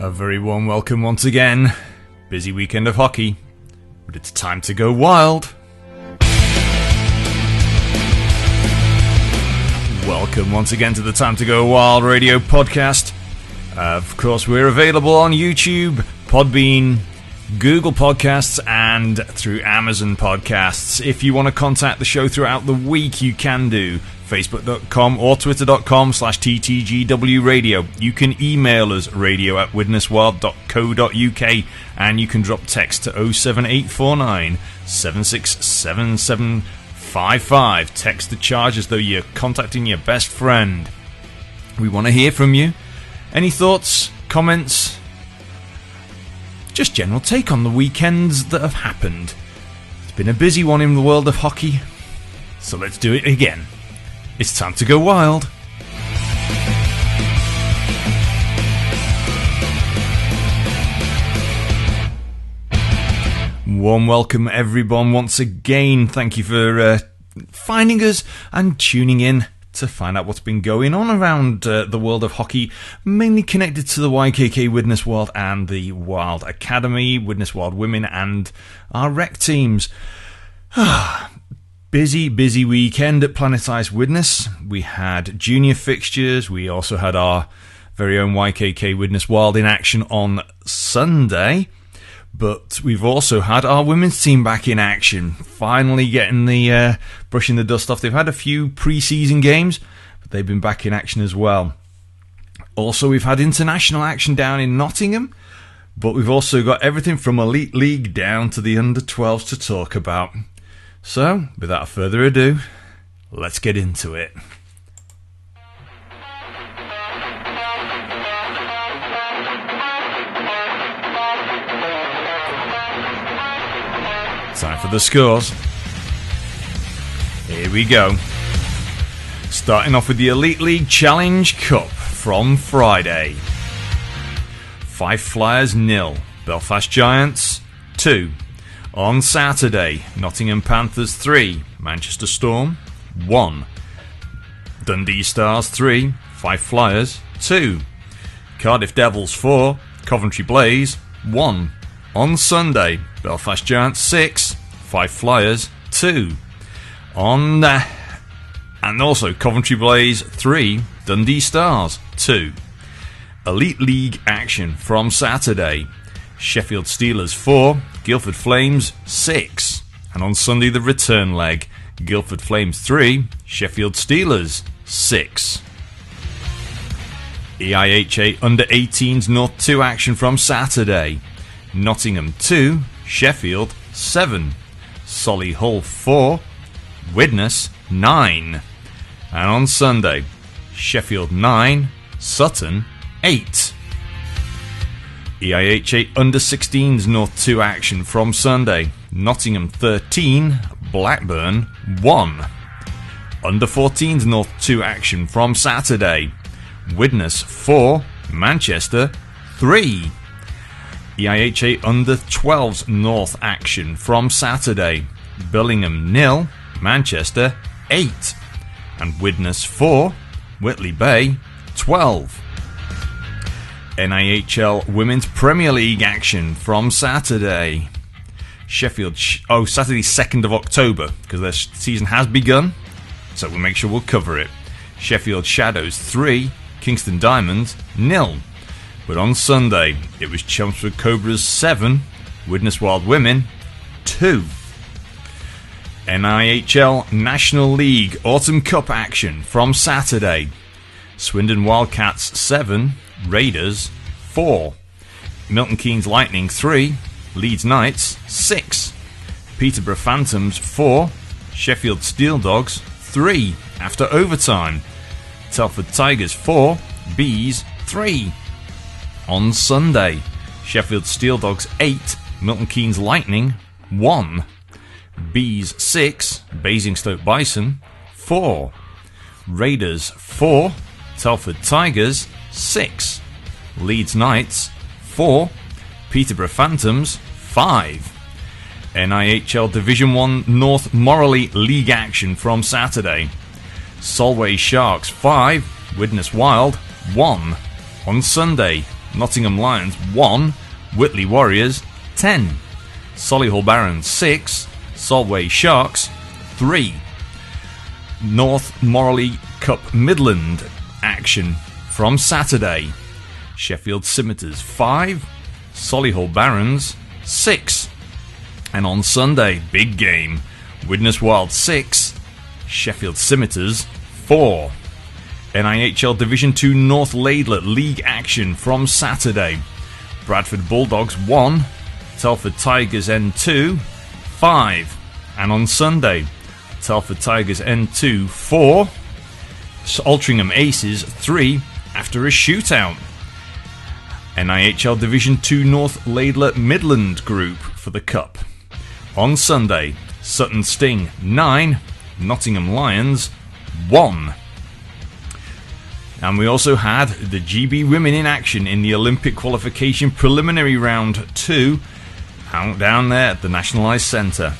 A very warm welcome once again. Busy weekend of hockey, but it's time to go wild. Welcome once again to the Time to Go Wild radio podcast. Of course, we're available on YouTube, Podbean, Google Podcasts, and through Amazon Podcasts. If you want to contact the show throughout the week, you can do. Facebook.com or Twitter.com/TTGW Radio. You can email us radio@widneswild.co.uk, and you can drop text to 07849 767755. Text the charge as though you're contacting your best friend. We want to hear from you. Any thoughts, comments, just general take on the weekends that have happened. It's been a busy one in the world of hockey, so let's do it again. It's time to go wild. Warm welcome, everyone, once again. Thank you for finding us and tuning in to find out what's been going on around the world of hockey, mainly connected to the YKK Widnes Wild and the Wild Academy, Widnes Wild Women, and our rec teams. Busy weekend at Planet Ice Widnes. We had junior fixtures. We also had our very own YKK Widnes Wild in action on Sunday. But we've also had our women's team back in action, finally getting the brushing the dust off. They've had a few pre-season games, but they've been back in action as well. Also, we've had international action down in Nottingham, but we've also got everything from Elite League down to the under-12s to talk about. So, without further ado, let's get into it. Time for the scores. Here we go. Starting off with the Elite League Challenge Cup from Friday. Fife Flyers 0, Belfast Giants 2. On Saturday, Nottingham Panthers 3, Manchester Storm 1. Dundee Stars 3, Fife Flyers 2. Cardiff Devils 4, Coventry Blaze 1. On Sunday, Belfast Giants 6, Fife Flyers 2. And also Coventry Blaze 3, Dundee Stars 2. Elite League action from Saturday. Sheffield Steelers 4, Guildford Flames 6. And on Sunday, the return leg. Guildford Flames 3, Sheffield Steelers 6. EIHA Under-18s North 2 action from Saturday. Nottingham 2, Sheffield 7. Solihull 4, Widnes 9. And on Sunday, Sheffield 9, Sutton 8. EIHA Under-16s North 2 action from Sunday. Nottingham 13, Blackburn 1. Under-14s North 2 action from Saturday. Widnes 4, Manchester 3. EIHA Under-12s North action from Saturday. Billingham 0, Manchester 8. And Widnes 4, Whitley Bay 12. NIHL Women's Premier League action from Saturday. Sheffield, Saturday 2nd of October, because their season has begun, so we'll make sure we'll cover it. Sheffield Shadows 3, Kingston Diamonds 0. But on Sunday, it was Chelmsford Cobras 7, Widnes Wild Women 2. NIHL National League Autumn Cup action from Saturday. Swindon Wildcats 7, Raiders 4. Milton Keynes Lightning 3, Leeds Knights 6. Peterborough Phantoms 4, Sheffield Steel Dogs 3 after overtime. Telford Tigers 4, Bees 3. On Sunday, Sheffield Steel Dogs 8, Milton Keynes Lightning 1. Bees 6, Basingstoke Bison 4. Raiders 4, Telford Tigers 6. Leeds Knights 4, Peterborough Phantoms 5. NIHL Division 1 North Morley League action from Saturday. Solway Sharks 5, Widnes Wild 1. On Sunday, Nottingham Lions 1, Whitley Warriors 10, Solihull Barons 6, Solway Sharks 3. North Morley Cup Midland action from Saturday. Sheffield Scimitars 5, Solihull Barons 6. And on Sunday, big game, Widnes Wild 6, Sheffield Scimitars 4. NIHL Division 2 North Laidler League action from Saturday. Bradford Bulldogs 1, Telford Tigers N2 5. And on Sunday, Telford Tigers N2 4, Altrincham Aces 3 after a shootout. NIHL Division 2 North Laidler Midland group for the Cup. On Sunday, Sutton Sting 9, Nottingham Lions 1. And we also had the GB women in action in the Olympic qualification preliminary round 2 down there at the National Ice Centre.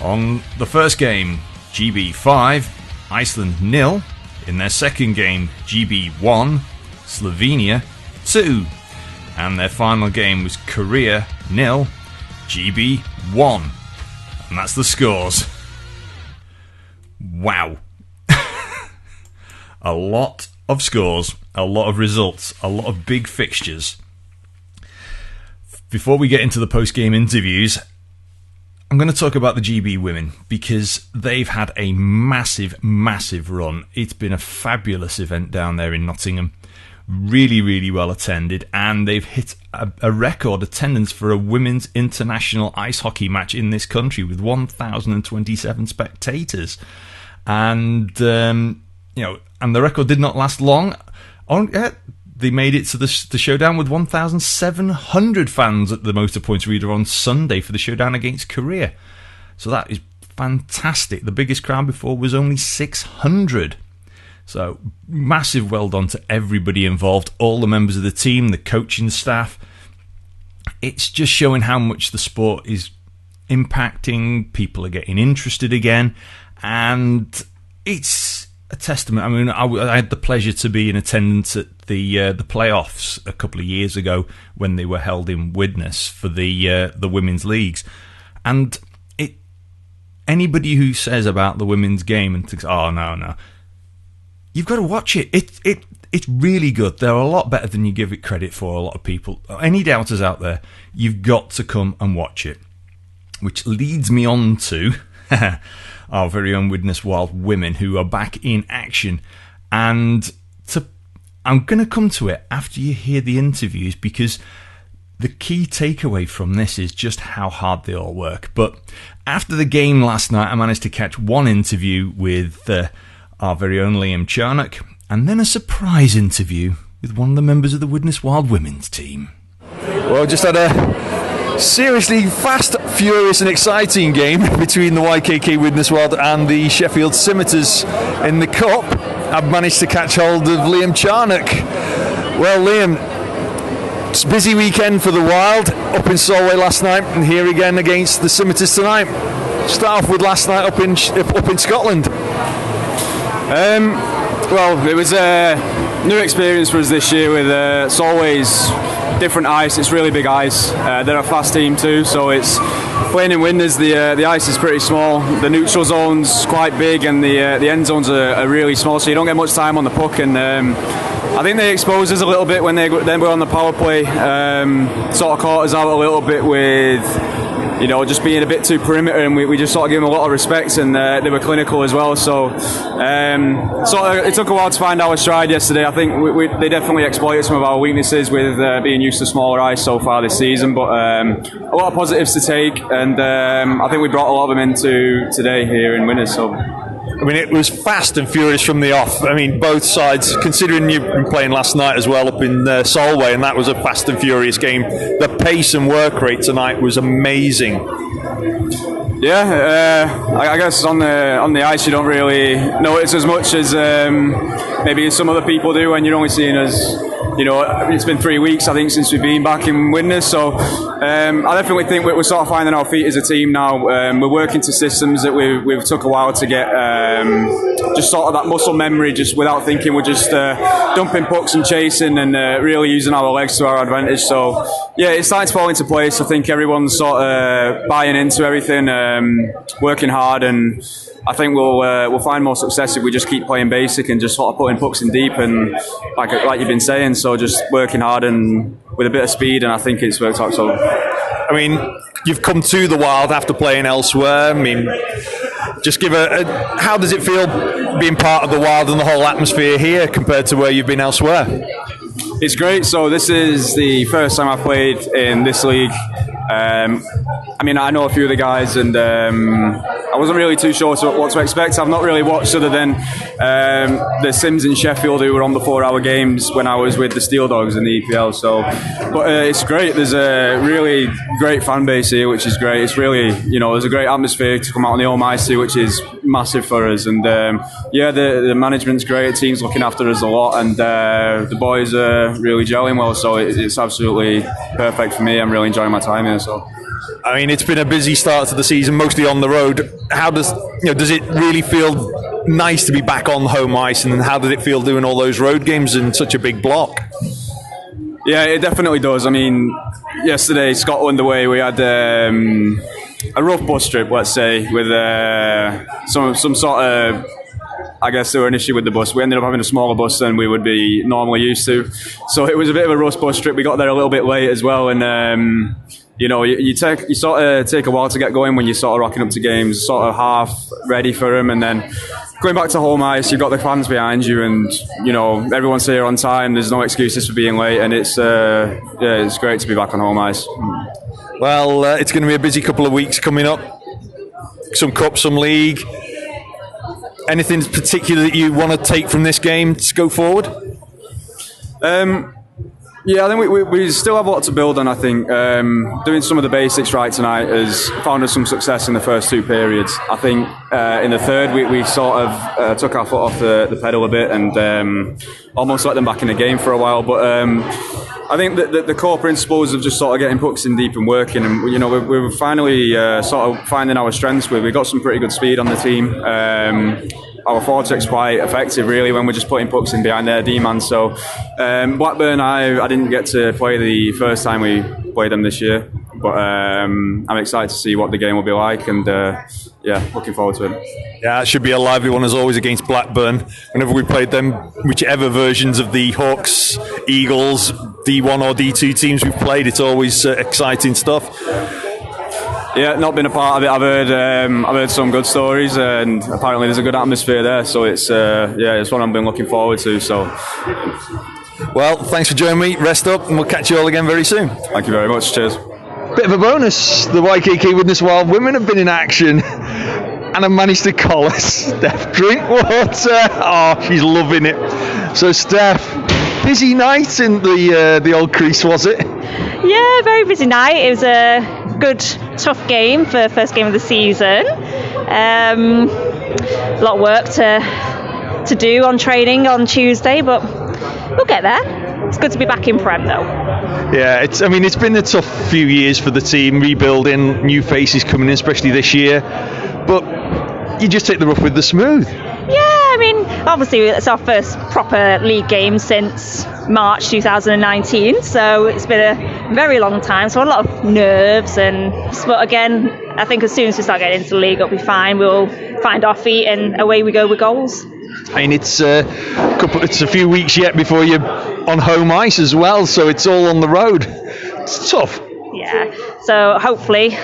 On the first game, GB 5, Iceland 0. In their second game, GB 1, Slovenia 2. And their final game was Korea 0, GB 1. And that's the scores. Wow. A lot of scores, a lot of results, a lot of big fixtures. Before we get into the post-game interviews, I'm going to talk about the GB women because they've had a massive, massive run. It's been a fabulous event down there in Nottingham. Really, really well attended, and they've hit a record attendance for a women's international ice hockey match in this country with 1,027 spectators. And and the record did not last long. They made it to the showdown with 1,700 fans at the Motor Points Arena on Sunday for the showdown against Korea. So that is fantastic. The biggest crowd before was only 600. So massive well done to everybody involved, all the members of the team, the coaching staff. It's just showing how much the sport is impacting. People are getting interested again, and it's a testament. I mean, I had the pleasure to be in attendance at the playoffs a couple of years ago when they were held in Widnes for the women's leagues, and anybody who says about the women's game and thinks, oh no, you've got to watch it. It's really good. They're a lot better than you give it credit for. A lot of people, any doubters out there, you've got to come and watch it. Which leads me on to our very own Widnes Wild women who are back in action. And I'm going to come to it after you hear the interviews, because the key takeaway from this is just how hard they all work. But after the game last night, I managed to catch one interview with our very own Liam Charnock, and then a surprise interview with one of the members of the Widnes Wild women's team. Well, just had a seriously fast, furious and exciting game between the YKK Widnes Wild and the Sheffield Scimitars in the Cup. I've managed to catch hold of Liam Charnock. Well, Liam, it's a busy weekend for the Wild, up in Solway last night and here again against the Scimitars tonight. Start off with last night up in Scotland. Well, it was a new experience for us this year with Solway's different ice. It's really big ice. They're a fast team too, so it's playing in Widnes. The ice is pretty small. The neutral zone's quite big, and the end zones are really small, so you don't get much time on the puck. And I think they exposed us a little bit when they were on the power play. Sort of caught us out a little bit with, just being a bit too perimeter, and we just sort of gave them a lot of respect, and they were clinical as well. So it took a while to find our stride yesterday. I think they definitely exploited some of our weaknesses with being used to smaller ice so far this season, but a lot of positives to take, and I think we brought a lot of them into today here in Widnes. So. I mean, it was fast and furious from the off. I mean, both sides, considering you've been playing last night as well up in Solway, and that was a fast and furious game. The pace and work rate tonight was amazing. Yeah, I guess on the ice you don't really notice as much as maybe some other people do when you're only seeing us it's been 3 weeks, I think, since we've been back in Widnes. So I definitely think we're sort of finding our feet as a team now. We're working to systems that we've took a while to get. Just sort of that muscle memory, just without thinking, we're just dumping pucks and chasing and really using our legs to our advantage. So yeah, it's starting to fall into place. I think everyone's sort of buying into everything, working hard, and I think we'll find more success if we just keep playing basic and just sort of putting pucks in deep, and like you've been saying, so just working hard and with a bit of speed, and I think it's worked out. So I mean, you've come to the Wild after playing elsewhere. I mean, just give how does it feel being part of the Wild and the whole atmosphere here compared to where you've been elsewhere? It's great. So this is the first time I've played in this league. I mean, I know a few of the guys, and I wasn't really too sure what to expect. I've not really watched other than the Sims in Sheffield, who were on the 4-hour games when I was with the Steel Dogs in the EPL. So, but it's great. There's a really great fan base here, which is great. It's really, there's a great atmosphere to come out on the home ice to, which is massive for us. And the management's great. The team's looking after us a lot, and the boys are really gelling well. So it's absolutely perfect for me. I'm really enjoying my time here. So. I mean, it's been a busy start to the season, mostly on the road. How does it really feel nice to be back on home ice, and how did it feel doing all those road games in such a big block? Yeah, it definitely does. I mean, yesterday, Scotland away, we had a rough bus trip, let's say, with some sort of, I guess there were an issue with the bus. We ended up having a smaller bus than we would be normally used to. So it was a bit of a rough bus trip. We got there a little bit late as well, and you sort of take a while to get going when you're sort of rocking up to games, sort of half ready for them, and then going back to home ice, you've got the fans behind you, and everyone's here on time. There's no excuses for being late, and it's great to be back on home ice. Well, it's going to be a busy couple of weeks coming up. Some cup, some league. Anything particular that you want to take from this game to go forward? Yeah, I think we still have a lot to build on. I think doing some of the basics right tonight has found us some success in the first two periods. I think in the third we sort of took our foot off the pedal a bit and almost let them back in the game for a while. But I think that the core principles of just sort of getting pucks in deep and working, and we're finally sort of finding our strengths. We got some pretty good speed on the team. Our forecheck's quite effective, really, when we're just putting pucks in behind their D-man. So Blackburn, I didn't get to play the first time we played them this year, but I'm excited to see what the game will be like, and looking forward to it. Yeah, it should be a lively one as always against Blackburn. Whenever we played them, whichever versions of the Hawks, Eagles, D1 or D2 teams we've played, it's always exciting stuff. Yeah, not been a part of it. I've heard some good stories, and apparently there's a good atmosphere there. So it's one I've been looking forward to. So, well, thanks for joining me. Rest up, and we'll catch you all again very soon. Thank you very much. Cheers. Bit of a bonus. The YKK Widnes Wild women have been in action, and have managed to collar Steph Drinkwater. Oh, she's loving it. So, Steph, busy night in the old crease, was it? Yeah, very busy night. It was a good, tough game for the first game of the season. A lot of work to do on training on Tuesday, but we'll get there. It's good to be back in Prem, though. Yeah, it's been a tough few years for the team, rebuilding, new faces coming in, especially this year. But you just take the rough with the smooth. Yeah, I mean, obviously it's our first proper league game since March 2019, so it's been a very long time, so a lot of nerves, but again, I think as soon as we start getting into the league, it'll be fine. We'll find our feet and away we go with goals. I mean, it's a few weeks yet before you're on home ice as well, so it's all on the road. It's tough. Yeah, so hopefully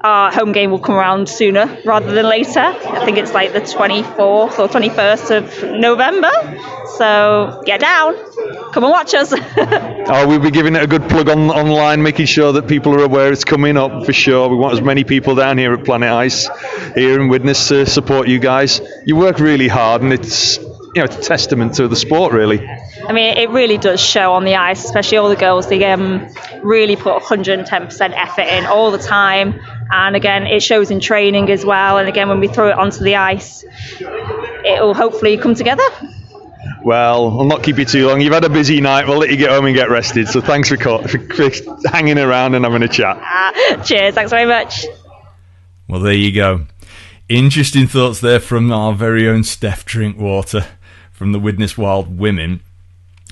our home game will come around sooner rather than later. I think it's like the 24th or 21st of November. So get down, come and watch us. We'll be giving it a good plug online, making sure that people are aware it's coming up for sure. We want as many people down here at Planet Ice, here in Widnes, to support you guys. You work really hard, and it's it's a testament to the sport, really. I mean, it really does show on the ice, especially all the girls. They really put 110% effort in all the time. And again, it shows in training as well. And again, when we throw it onto the ice, it will hopefully come together. Well, I'll not keep you too long. You've had a busy night. We'll let you get home and get rested. So thanks for hanging around and having a chat. Cheers. Thanks very much. Well, there you go. Interesting thoughts there from our very own Steph Drinkwater from the Widnes Wild Women.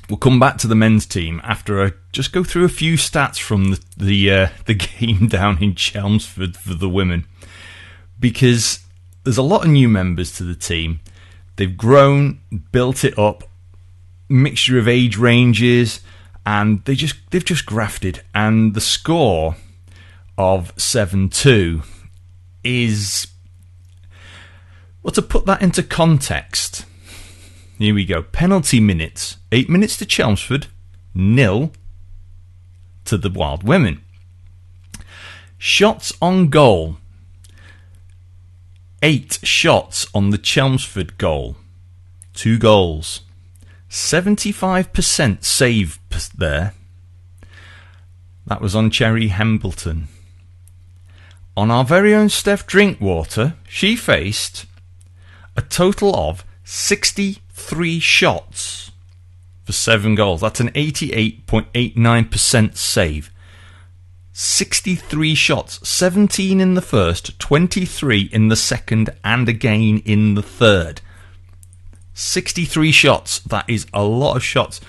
We'll come back to the men's team after I just go through a few stats from the game down in Chelmsford for the women, because there's a lot of new members to the team. They've grown, built it up, mixture of age ranges, and they've just grafted. And the score of 7-2 is, well, to put that into context, here we go. Penalty minutes: 8 minutes to Chelmsford, 0 to the Wild Women. Shots on goal: 8 shots on the Chelmsford goal, 2 goals. 75% save there. That was on Cherry Hambleton. On our very own Steph Drinkwater, she faced a total of 63 shots for 7 goals. That's an 88.89% save. 63 shots, 17 in the first, 23 in the second, and again in the third. 63 shots, that is a lot of shots.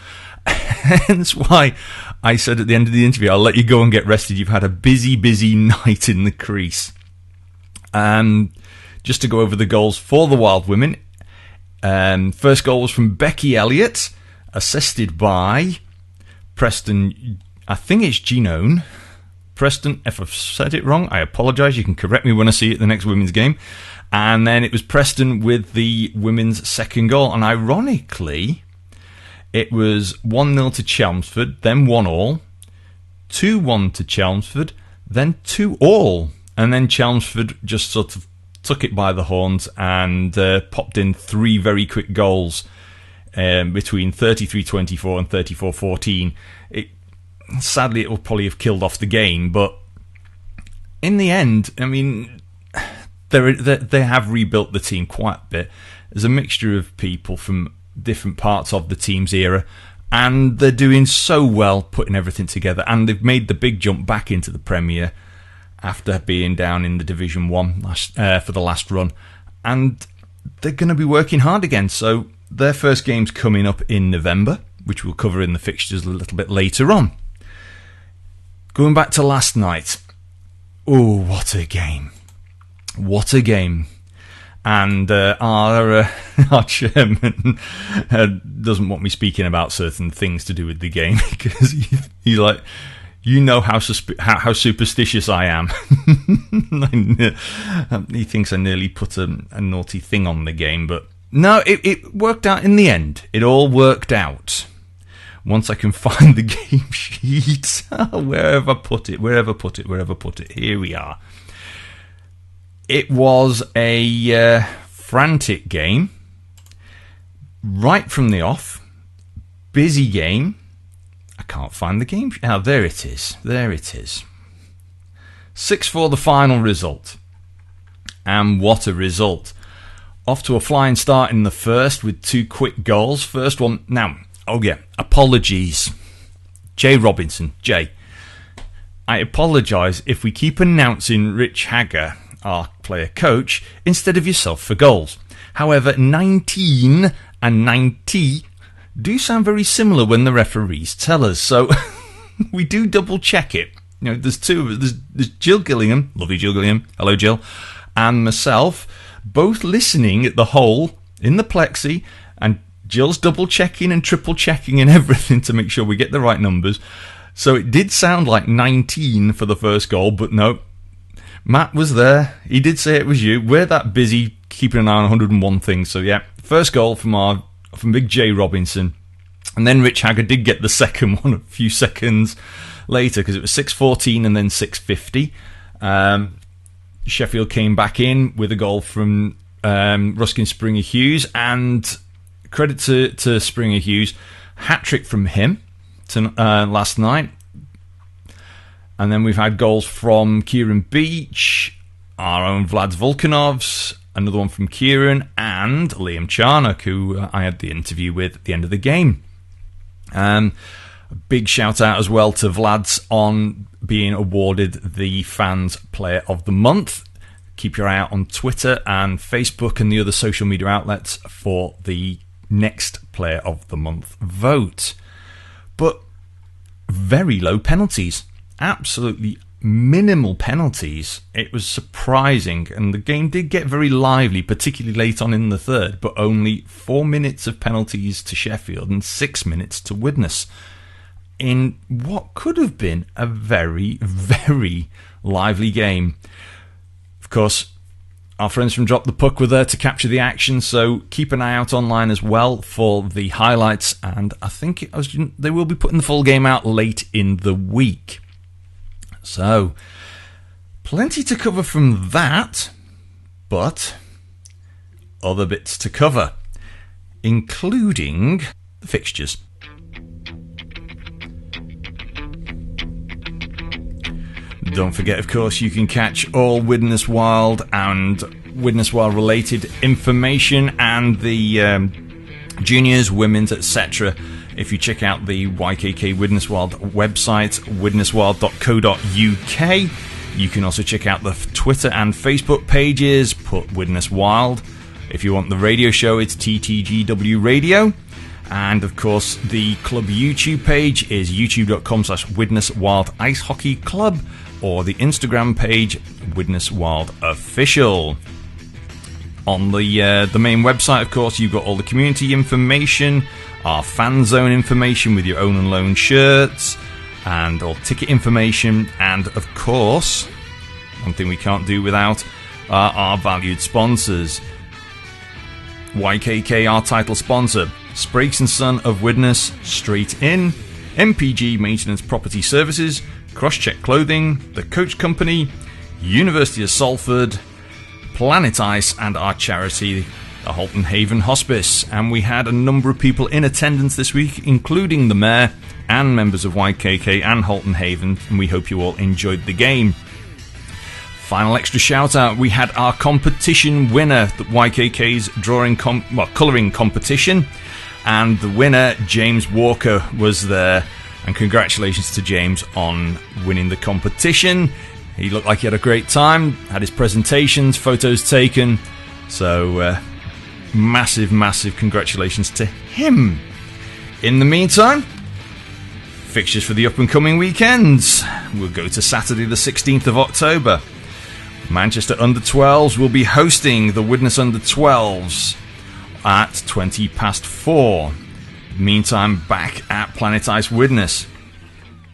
Hence why I said at the end of the interview, I'll let you go and get rested. You've had a busy night in the crease. Just to go over the goals for the Wild Women. First goal was from Becky Elliott, assisted by Preston, I think it's Genone. Preston, if I've said it wrong, I apologise. You can correct me when I see it at the next women's game. And then it was Preston with the women's second goal. And ironically, it was 1-0 to Chelmsford, then 1-1, 2-1 to Chelmsford, then 2-2. And then Chelmsford just sort of took it by the horns and popped in 3 very quick goals between 33-24 and 34-14. Sadly, it will probably have killed off the game, but in the end, I mean, they have rebuilt the team quite a bit. There's a mixture of people from different parts of the team's era, and they're doing so well putting everything together, and they've made the big jump back into the Premier after being down in the Division 1 for the last run, and they're going to be working hard again. So their first game's coming up in November, which we'll cover in the fixtures a little bit later on. Going back to last night, oh, what a game. What a game. And our chairman doesn't want me speaking about certain things to do with the game because he's like, you know how superstitious I am. He thinks I nearly put a naughty thing on the game, but no, it worked out in the end. It all worked out. Once I can find the game sheet, wherever put it, here we are. It was a frantic game, right from the off, busy game. I can't find the game. Oh, there it is. 6-4 the final result. And what a result. Off to a flying start in the first with 2 quick goals. First one, now, oh yeah, apologies. Jay Robinson, Jay. I apologise if we keep announcing Rich Hagger, our player coach, instead of yourself for goals. However, 19 and 90 do sound very similar when the referees tell us, so we do double check it. You know, there's 2 of us. There's Jill Gillingham, lovely Jill Gillingham, hello Jill, and myself, both listening at the hole in the plexi, and Jill's double checking and triple checking and everything to make sure we get the right numbers. So it did sound like 19 for the first goal, but no, Matt was there. He did say it was you. We're that busy keeping an eye on 101 things. So yeah, first goal from Big J Robinson. And then Rich Hagger did get the second one a few seconds later because it was 6:14 and then 6:50. Sheffield came back in with a goal from Ruskin Springer Hughes, and credit to Springer Hughes, hat-trick from him last night. And then we've had goals from Kieran Beach, our own Vlad Volkanovs, another one from Kieran and Liam Charnock, who I had the interview with at the end of the game. A big shout out as well to Vlad's on being awarded the Fans Player of the Month. Keep your eye out on Twitter and Facebook and the other social media outlets for the next Player of the Month vote. But very low penalties. Absolutely minimal penalties. It was surprising, and the game did get very lively, particularly late on in the third, but only 4 minutes of penalties to Sheffield and 6 minutes to Widnes in what could have been a very, very lively game. Of course, our friends from Drop the Puck were there to capture the action, so keep an eye out online as well for the highlights, and I think they will be putting the full game out late in the week. So, plenty to cover from that, but other bits to cover, including the fixtures. Don't forget, of course, you can catch all Widnes Wild and Widnes Wild related information and the juniors, women's, etc. if you check out the YKK Widnes Wild website, widneswild.co.uk. You can also check out the Twitter and Facebook pages, put Widnes Wild. If you want the radio show, it's TTGW Radio. And of course, the club YouTube page is youtube.com/Widnes Wild Ice Hockey Club, or the Instagram page, Widnes Wild Official. On the main website, of course, you've got all the community information, our fan zone information with your own and loan shirts, and all ticket information, and of course, one thing we can't do without are our valued sponsors. YKK, our title sponsor, Sprakes & Son of Widnes, Straight In, MPG Maintenance Property Services, Crosscheck Clothing, The Coach Company, University of Salford, Planet Ice, and our charity, the Halton Haven Hospice. And we had a number of people in attendance this week, including the Mayor and members of YKK and Halton Haven, and we hope you all enjoyed the game. Final extra shout out, we had our competition winner, the YKK's colouring competition, and the winner, James Walker, was there. And congratulations to James on winning the competition. He looked like he had a great time, had his presentations, photos taken. So, massive, massive congratulations to him. In the meantime, fixtures for the up and coming weekends. We'll go to Saturday the 16th of October. Manchester Under-12s will be hosting the Widnes Under-12s at 4:20. Meantime, back at Planet Ice Widnes,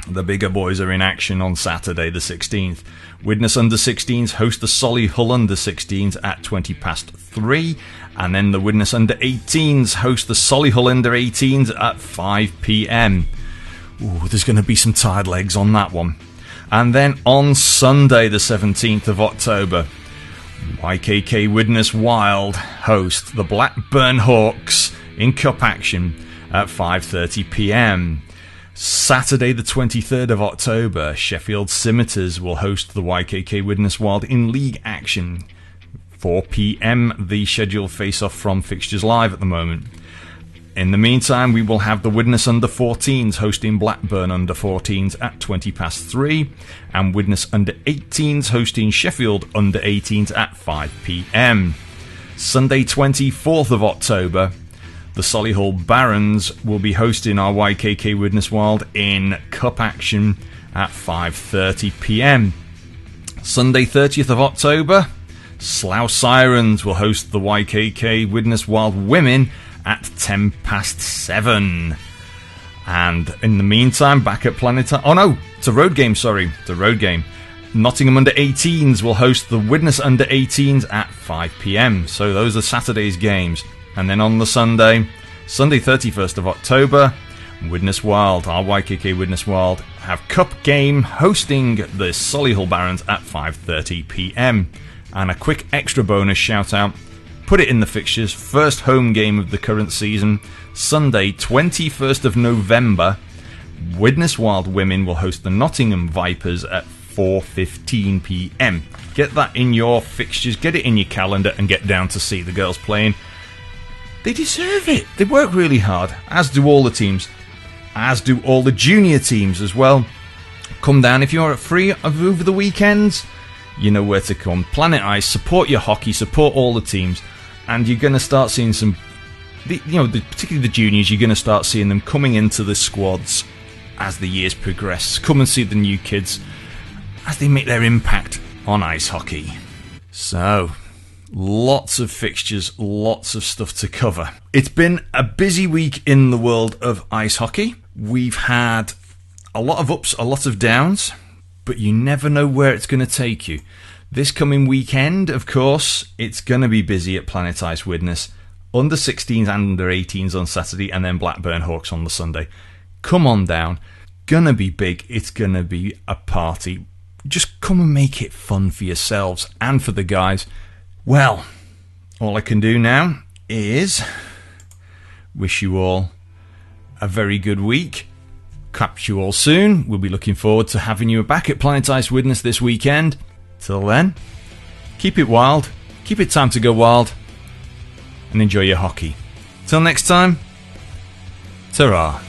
the bigger boys are in action on Saturday the 16th. Widnes Under-16s host the Solihull Under-16s at 3:20, and then the Widnes Under-18s host the Solihull Under-18s at 5 p.m. Ooh, there's going to be some tired legs on that one. And then on Sunday the 17th of October, YKK Widnes Wild host the Blackburn Hawks in cup action at 5:30 p.m. Saturday the 23rd of October, Sheffield Scimitars will host the YKK Widnes Wild in league action. 4 p.m. the scheduled face-off from Fixtures Live at the moment. In the meantime, we will have the Widnes Under-14s hosting Blackburn Under-14s at 3:20, and Widnes Under-18s hosting Sheffield Under-18s at 5 p.m. Sunday 24th of October, the Solihull Barons will be hosting our YKK Widnes Wild in cup action at 5:30 p.m. Sunday 30th of October, Slough Sirens will host the YKK Widnes Wild Women at 7:10. And in the meantime, back at Planet... Oh no, it's a road game, sorry. It's a road game. Nottingham Under-18s will host the Widnes Under-18s at 5 p.m. So those are Saturday's games. And then on the Sunday 31st of October, Widnes Wild, our YKK Widnes Wild, have cup game hosting the Solihull Barons at 5:30 p.m. And a quick extra bonus shout out, put it in the fixtures, first home game of the current season, Sunday 21st of November, Widnes Wild Women will host the Nottingham Vipers at 4:15 p.m. Get that in your fixtures, get it in your calendar, and get down to see the girls playing. They deserve it. They work really hard, as do all the teams, as do all the junior teams as well. Come down if you're free over the weekends. You know where to come. Planet Ice, support your hockey, support all the teams, and you're going to start seeing some, particularly the juniors, you're going to start seeing them coming into the squads as the years progress. Come and see the new kids as they make their impact on ice hockey. So, lots of fixtures, lots of stuff to cover. It's been a busy week in the world of ice hockey. We've had a lot of ups, a lot of downs, but you never know where it's going to take you. This coming weekend, of course, it's going to be busy at Planet Ice Widnes. Under 16s and under 18s on Saturday, and then Blackburn Hawks on the Sunday. Come on down. Gonna be big. It's gonna be a party. Just come and make it fun for yourselves and for the guys. Well, all I can do now is wish you all a very good week. Catch you all soon. We'll be looking forward to having you back at Planet Ice Widnes this weekend. Till then, keep it wild, keep it time to go wild, and enjoy your hockey. Till next time, ta-ra.